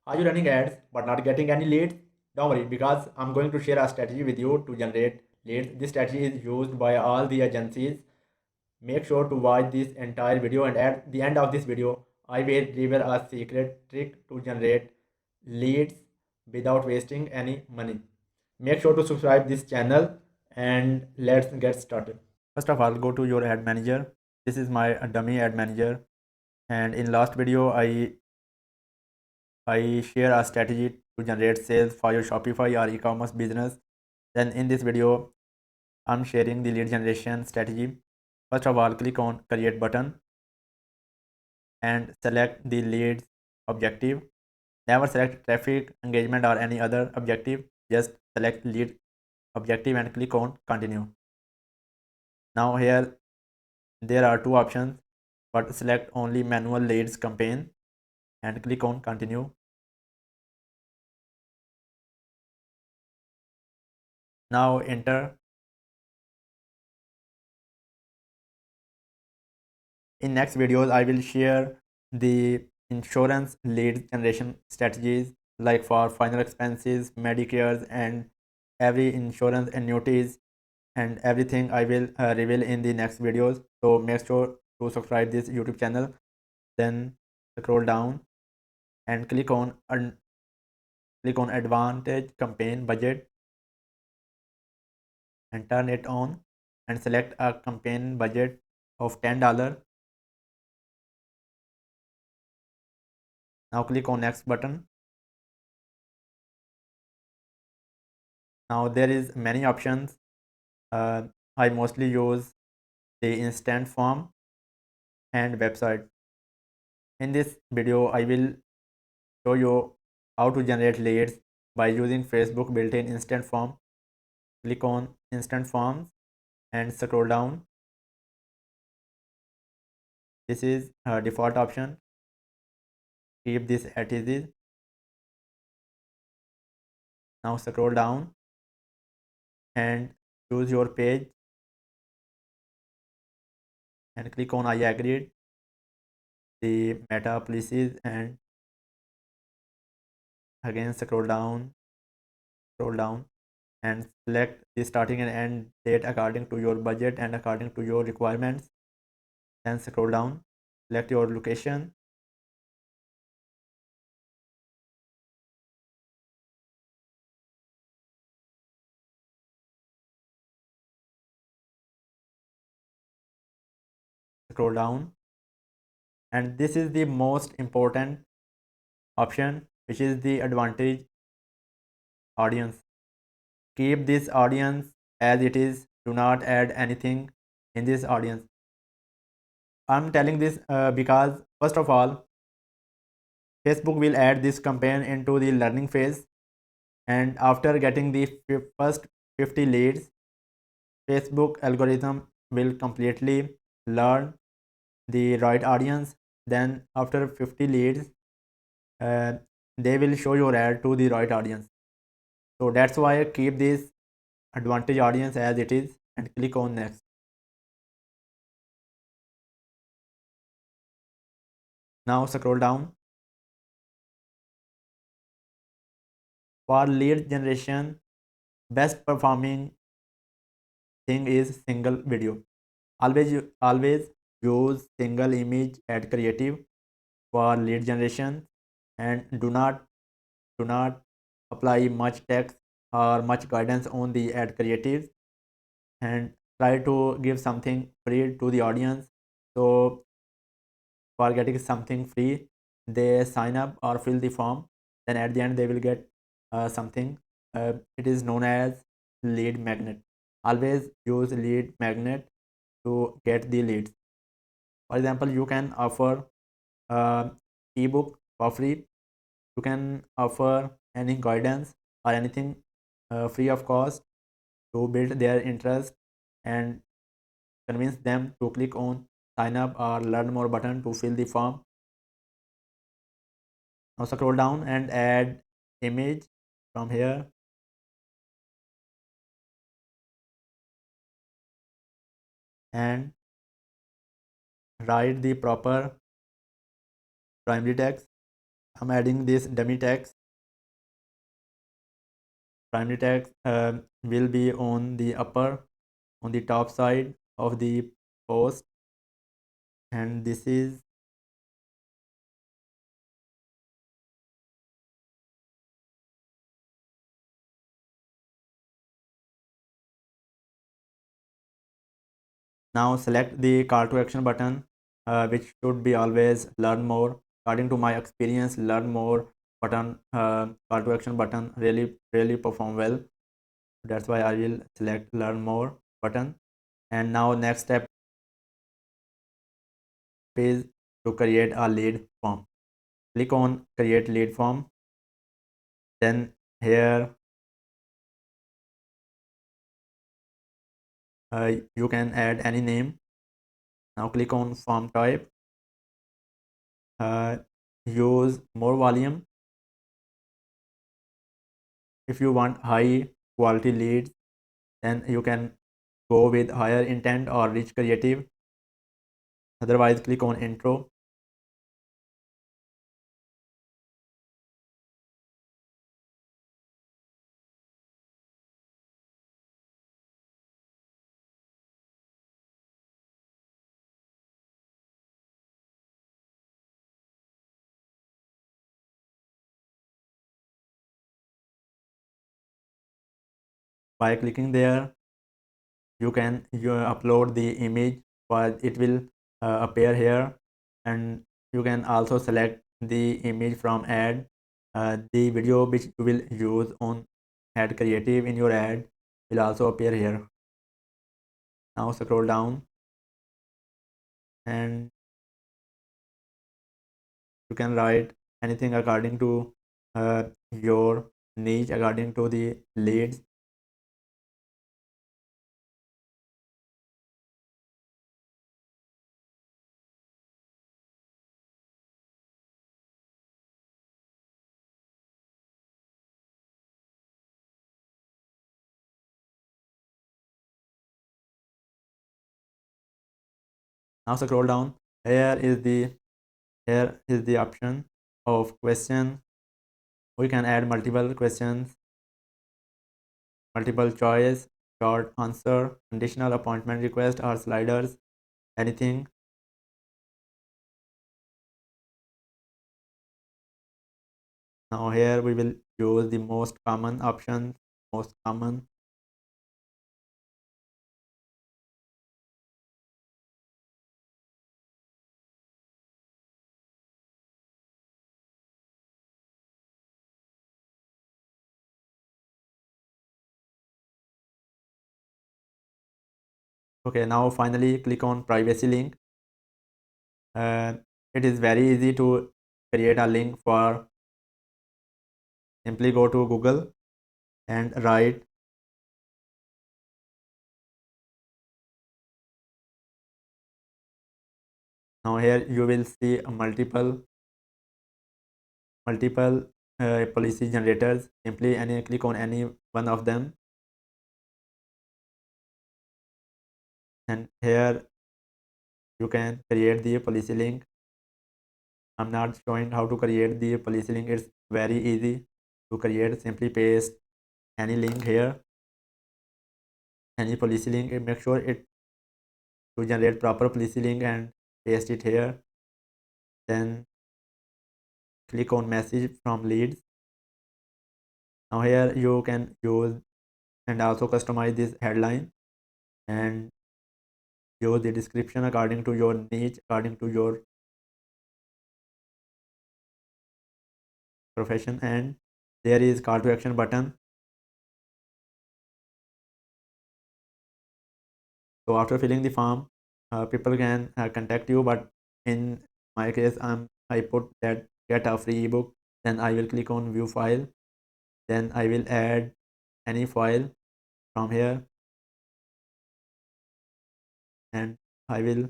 Are you running ads but not getting any leads? Don't worry, because I'm going to share a strategy with you to generate leads. This strategy is used by all the agencies. Make sure to watch this entire video, and at the end of this video, I will reveal a secret trick to generate leads without wasting any money. Make sure to subscribe this channel and let's get started. First of all, go to your ad manager. This is my dummy ad manager, and in last video I share a strategy to generate sales for your Shopify or e-commerce business. Then in this video, I'm sharing the lead generation strategy. First of all, click on create button and select the leads objective. Never select traffic, engagement or any other objective. Just select lead objective and click on continue. Now here there are two options, but select only manual leads campaign and click on continue. Now enter. In next videos, I will share the insurance lead generation strategies like for final expenses, Medicares, and every insurance annuities and everything I will reveal in the next videos. So make sure to subscribe this YouTube channel. Then scroll down and click on Advantage Campaign Budget and turn it on and select a campaign budget of $10. Now click on next button. Now there is many options. I mostly use the instant form and website. In this video, I will show you how to generate leads by using Facebook built-in instant form. Click on instant forms and scroll down. This is a default option. Keep this as it is. Now scroll down and choose your page and click on I agreed. The meta policies and again scroll down and select the starting and end date according to your budget and according to your requirements. Then scroll down, select your location, scroll down, and this is the most important option, which is the advantage audience. Keep this audience as it is. Do not add anything in this audience. I'm telling this because first of all, Facebook will add this campaign into the learning phase, and after getting the first 50 leads, Facebook algorithm will completely learn the right audience. Then after 50 leads, uh, they will show your ad to the right audience. So that's why I keep this advantage audience as it is and click on next. Now scroll down. For lead generation, best performing thing is single video. Always use single image ad creative for lead generation, and do not apply much text or much guidance on the ad creatives, and try to give something free to the audience. So for getting something free, they sign up or fill the form, then at the end they will get something. It is known as lead magnet. Always use lead magnet to get the leads. For example, you can offer uh, ebook for free. You can offer any guidance or anything free of cost to build their interest and convince them to click on sign up or learn more button to fill the form. Now scroll down and add image from here, and write the proper primary text. I'm adding this dummy text. Primary text will be on the on the top side of the post, and this is now select the call to action button, which should be always learn more. According to my experience, learn more button, call to action button really perform well. That's why I will select learn more button. And now next step is to create a lead form. Click on create lead form. Then here you can add any name. Now click on form type. uh, Use more volume. If you want high quality leads, then you can go with higher intent or rich creative. Otherwise, click on intro. By clicking there, you upload the image, but it will appear here. And you can also select the image from ad. The video which you will use on ad creative in your ad will also appear here. Now scroll down, and you can write anything according to your niche, according to the leads. Now scroll down. Here is the option of question. We can add multiple questions, multiple choice, short answer, conditional appointment request, or sliders, anything. Now here we will use the most common option, most common. Okay, now finally click on privacy link. uh, it is very easy to create a link. For simply go to Google and write now. Here you will see a multiple policy generators. Simply click on any one of them, and here you can create the policy link. I'm not showing how to create the policy link. It's very easy to create. Simply paste any link here, any policy link, and make sure it to generate proper policy link and paste it here. Then click on message from leads. Now here you can use and also customize this headline and use the description according to your niche, according to your profession. And there is call to action button. So after filling the form, people can contact you, but in my case, I put that get a free ebook. Then I will click on view file. Then I will add any file from here, and I will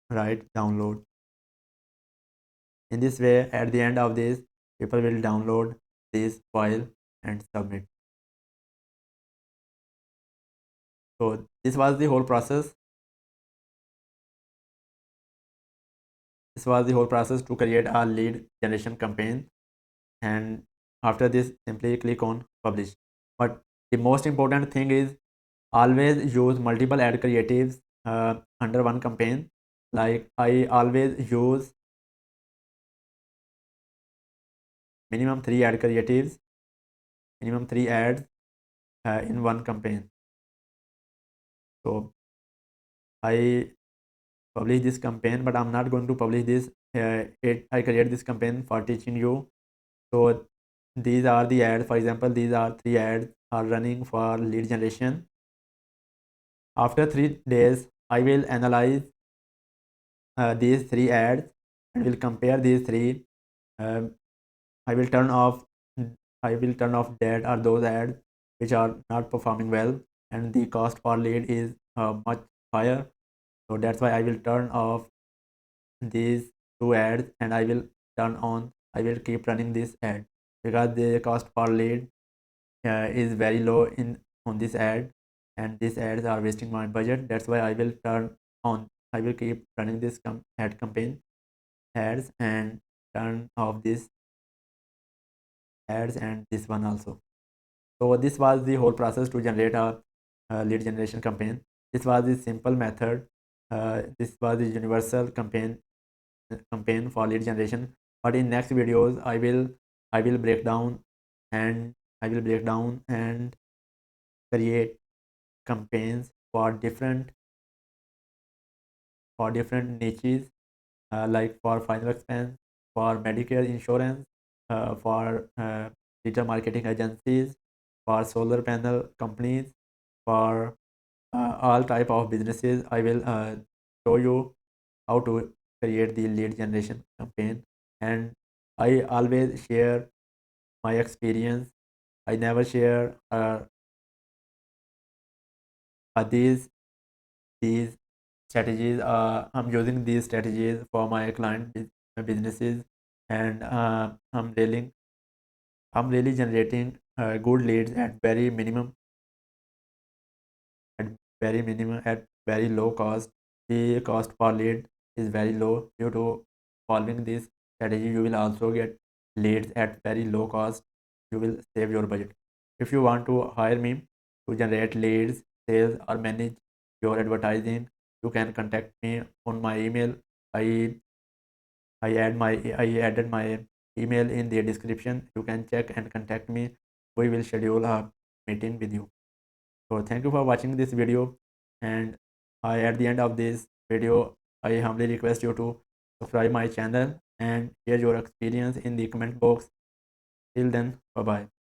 write download. In this way, at the end of this, people will download this file and submit. So this was the whole process. This was the whole process to create a lead generation campaign, and after this simply click on publish. But the most important thing is always use multiple ad creatives under one campaign. Like I always use minimum 3 ad creatives, minimum 3 ads in one campaign. So I publish this campaign, but I'm not going to publish this. I create this campaign for teaching you. So these are the ads. For example, these are 3 ads are running for lead generation. After 3 days, I will analyze these 3 ads and will compare these three. Um, I will turn off. I will turn off that are those ads which are not performing well, and the cost per lead is much higher. So that's why I will turn off these 2 ads, and I will keep running this ad because the cost per lead is very low in on this ad, and these ads are wasting my budget. That's why I will keep running this ad campaign ads and turn off this ads and this one also. So this was the whole process to generate a lead generation campaign. This was the simple method. This was the universal campaign for lead generation. But in next videos, I will break down and I will break down and create campaigns for different niches, like for final expense, for Medicare insurance, for digital marketing agencies, for solar panel companies, for all type of businesses. I will show you how to create the lead generation campaign, and I always share my experience. I never share these strategies. I'm using these strategies for my businesses, and I'm really generating good leads at at very low cost. The cost per lead is very low. Due to following this strategy, you will also get leads at very low cost. You will save your budget. If you want to hire me to generate leads, sales, or manage your advertising, you can contact me on my email. I I added my email in the description. You can check and contact me. We will schedule a meeting with you. So thank you for watching this video, and I at the end of this video I humbly request you to subscribe my channel and share your experience in the comment box. Till then, bye bye.